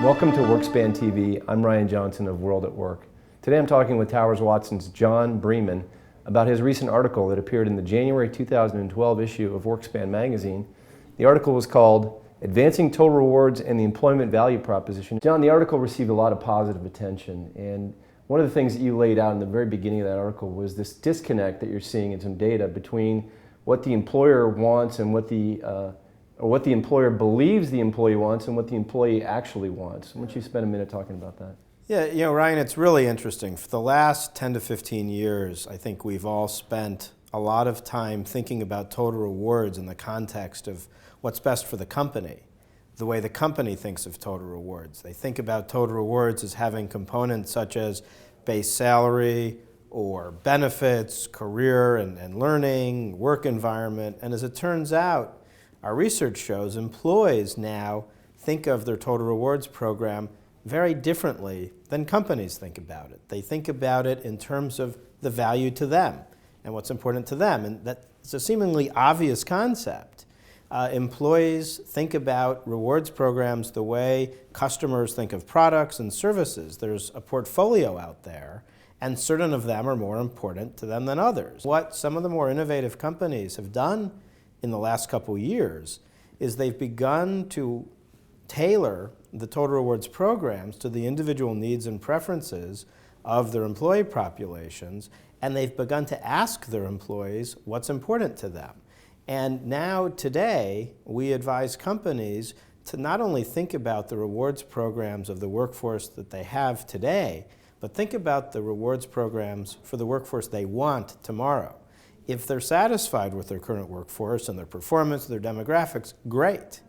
Welcome to WorkSpan TV. I'm Ryan Johnson of WorldatWork. Today I'm talking with Towers Watson's John Bremen about his recent article that appeared in the January 2012 issue of WorkSpan magazine. The article was called Advancing Total Rewards and the Employment Value Proposition. John, the article received a lot of positive attention, and one of the things that you laid out in the very beginning of that article was this disconnect that you're seeing in some data between what the employer wants and what the employer believes the employee wants and what the employee actually wants. Why don't you spend a minute talking about that? Yeah, Ryan, it's really interesting. For the last 10 to 15 years, I think we've all spent a lot of time thinking about total rewards in the context of what's best for the company, the way the company thinks of total rewards. They think about total rewards as having components such as base salary or benefits, career and learning, work environment, and as it turns out, our research shows employees now think of their total rewards program very differently than companies think about it. They think about it in terms of the value to them and what's important to them, and that's a seemingly obvious concept. Employees think about rewards programs the way customers think of products and services. There's a portfolio out there, and certain of them are more important to them than others. What some of the more innovative companies have done in the last couple years is they've begun to tailor the total rewards programs to the individual needs and preferences of their employee populations, and they've begun to ask their employees what's important to them. And now today, we advise companies to not only think about the rewards programs of the workforce that they have today, but think about the rewards programs for the workforce they want tomorrow. If they're satisfied with their current workforce and their performance, their demographics, great.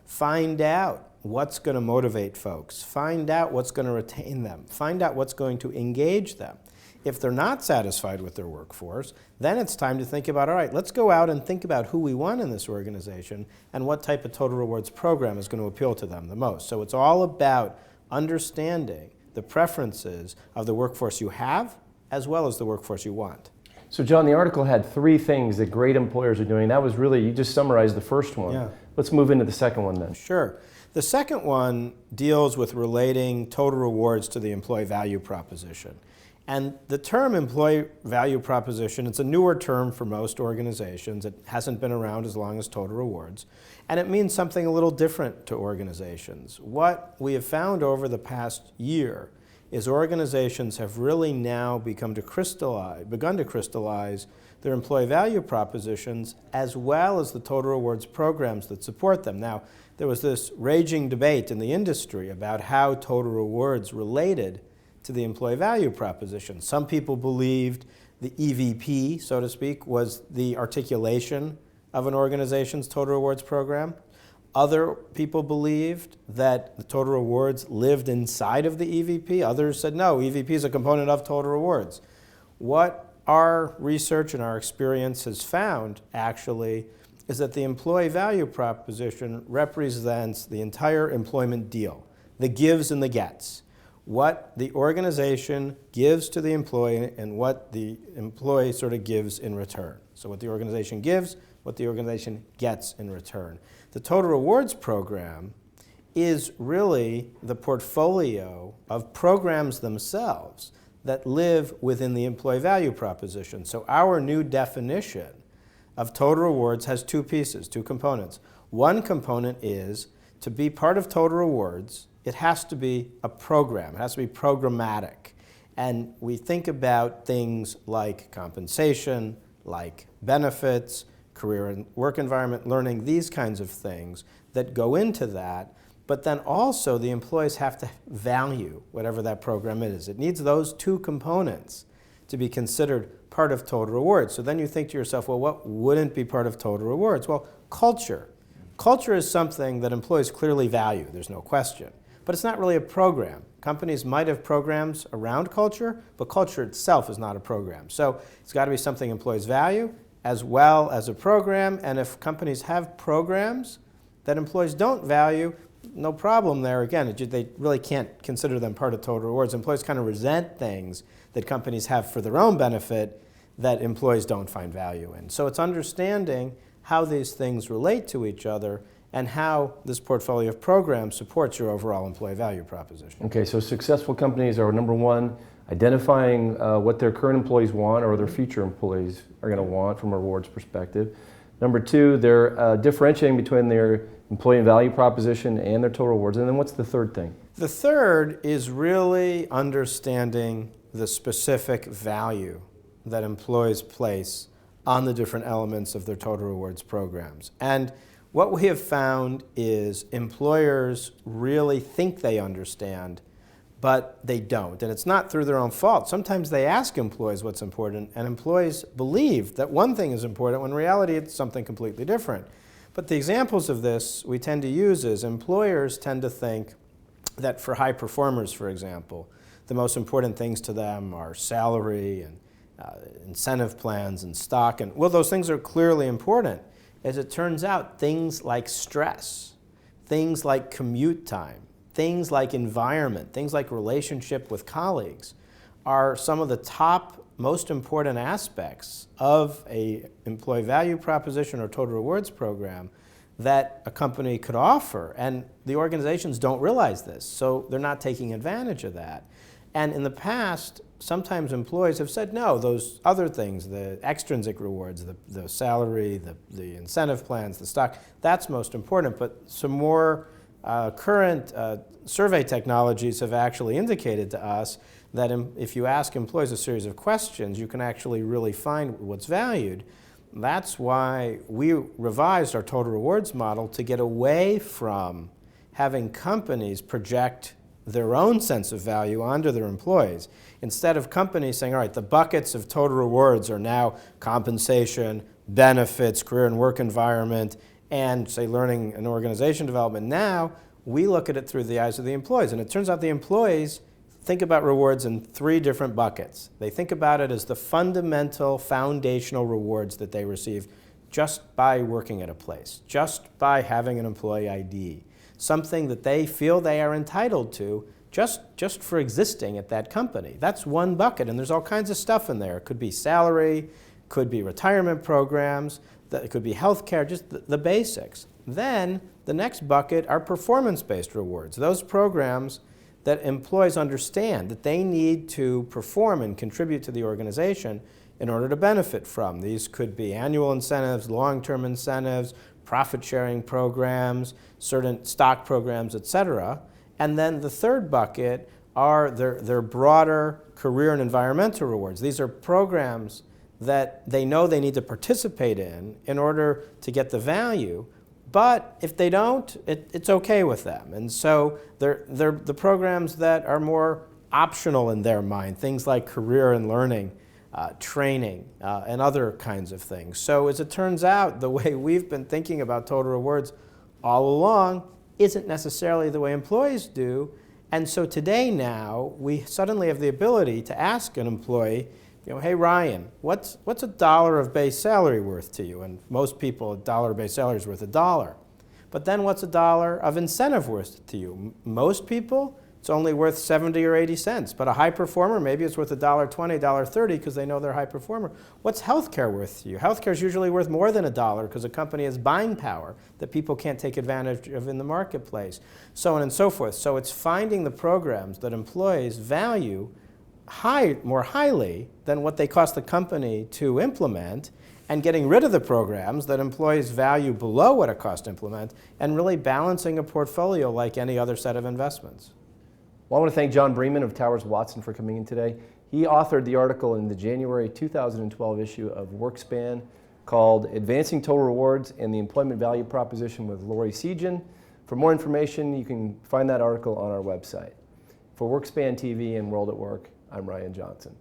Find out what's going to motivate folks. Find out what's going to retain them. Find out what's going to engage them. If they're not satisfied with their workforce, then it's time to think about, all right, let's go out and think about who we want in this organization and what type of total rewards program is going to appeal to them the most. So it's all about understanding the preferences of the workforce you have as well as the workforce you want. So John, the article had three things that great employers are doing. That was really, you just summarized the first one. Yeah. Let's move into the second one then. Sure. The second one deals with relating total rewards to the employee value proposition. And the term employee value proposition, it's a newer term for most organizations. It hasn't been around as long as total rewards. And it means something a little different to organizations. What we have found over the past year is organizations have really now begun to crystallize their employee value propositions as well as the total rewards programs that support them. Now, there was this raging debate in the industry about how total rewards related to the employee value proposition. Some people believed the EVP, so to speak, was the articulation of an organization's total rewards program. Other people believed that the total rewards lived inside of the EVP. Others said, no, EVP is a component of total rewards. What our research and our experience has found, actually, is that the employee value proposition represents the entire employment deal, the gives and the gets. What the organization gives to the employee and what the employee sort of gives in return. So what the organization gives, what the organization gets in return. The total rewards program is really the portfolio of programs themselves that live within the employee value proposition. So our new definition of total rewards has two pieces, two components. One component is to be part of total rewards, it has to be a program, it has to be programmatic. And we think about things like compensation, like benefits, career and work environment, learning, these kinds of things that go into that. But then also the employees have to value whatever that program is. It needs those two components to be considered part of total rewards. So then you think to yourself, well, what wouldn't be part of total rewards? Well, culture. Culture is something that employees clearly value, there's no question. But it's not really a program. Companies might have programs around culture, but culture itself is not a program. So it's got to be something employees value as well as a program. And if companies have programs that employees don't value, no problem there. Again, they really can't consider them part of total rewards. Employees kind of resent things that companies have for their own benefit that employees don't find value in. So it's understanding how these things relate to each other and how this portfolio of programs supports your overall employee value proposition. Okay, so successful companies are, number one, identifying what their current employees want or their future employees are going to want from a rewards perspective. Number two, they're differentiating between their employee value proposition and their total rewards. And then what's the third thing? The third is really understanding the specific value that employees place on the different elements of their total rewards programs. And what we have found is employers really think they understand, but they don't. And it's not through their own fault. Sometimes they ask employees what's important, and employees believe that one thing is important when in reality it's something completely different. But the examples of this we tend to use is employers tend to think that for high performers, for example, the most important things to them are salary and incentive plans and stock. And well, those things are clearly important. As it turns out, things like stress, things like commute time, things like environment, things like relationship with colleagues are some of the top most important aspects of an employee value proposition or total rewards program that a company could offer. And the organizations don't realize this, so they're not taking advantage of that. And in the past, sometimes employees have said, no, those other things, the extrinsic rewards, the salary, the incentive plans, the stock, that's most important. But some more current survey technologies have actually indicated to us that if you ask employees a series of questions, you can actually really find what's valued. That's why we revised our total rewards model to get away from having companies project their own sense of value onto their employees. Instead of companies saying, all right, the buckets of total rewards are now compensation, benefits, career and work environment, and say learning and organization development. Now, we look at it through the eyes of the employees. And it turns out the employees think about rewards in three different buckets. They think about it as the fundamental, foundational rewards that they receive just by working at a place, just by having an employee ID, something that they feel they are entitled to just for existing at that company. That's one bucket, and there's all kinds of stuff in there. It could be salary, could be retirement programs, it could be health care, just the basics. Then the next bucket are performance-based rewards, those programs that employees understand that they need to perform and contribute to the organization in order to benefit from. These could be annual incentives, long-term incentives, profit-sharing programs, certain stock programs, et cetera. And then the third bucket are their broader career and environmental rewards. These are programs that they know they need to participate in order to get the value. But if they don't, it's okay with them. And so they're the programs that are more optional in their mind, things like career and learning, training, and other kinds of things. So as it turns out, the way we've been thinking about total rewards all along isn't necessarily the way employees do. And so today now, we suddenly have the ability to ask an employee, hey Ryan, what's $1 of base salary worth to you? And most people, $1 base salary is worth $1. But then what's $1 of incentive worth to you? Most people, it's only worth 70 or 80 cents. But a high performer, maybe it's worth $1.20, $1.30 because they know they're a high performer. What's healthcare worth to you? Healthcare is usually worth more than $1 because a company has buying power that people can't take advantage of in the marketplace, so on and so forth. So it's finding the programs that employees value more highly than what they cost the company to implement, and getting rid of the programs that employees value below what it costs to implement, and really balancing a portfolio like any other set of investments. Well, I want to thank John Bremen of Towers Watson for coming in today. He authored the article in the January 2012 issue of WorkSpan called Advancing Total Rewards and the Employment Value Proposition with Lori Sejan. For more information, you can find that article on our website. For WorkSpan TV and World at Work, I'm Ryan Johnson.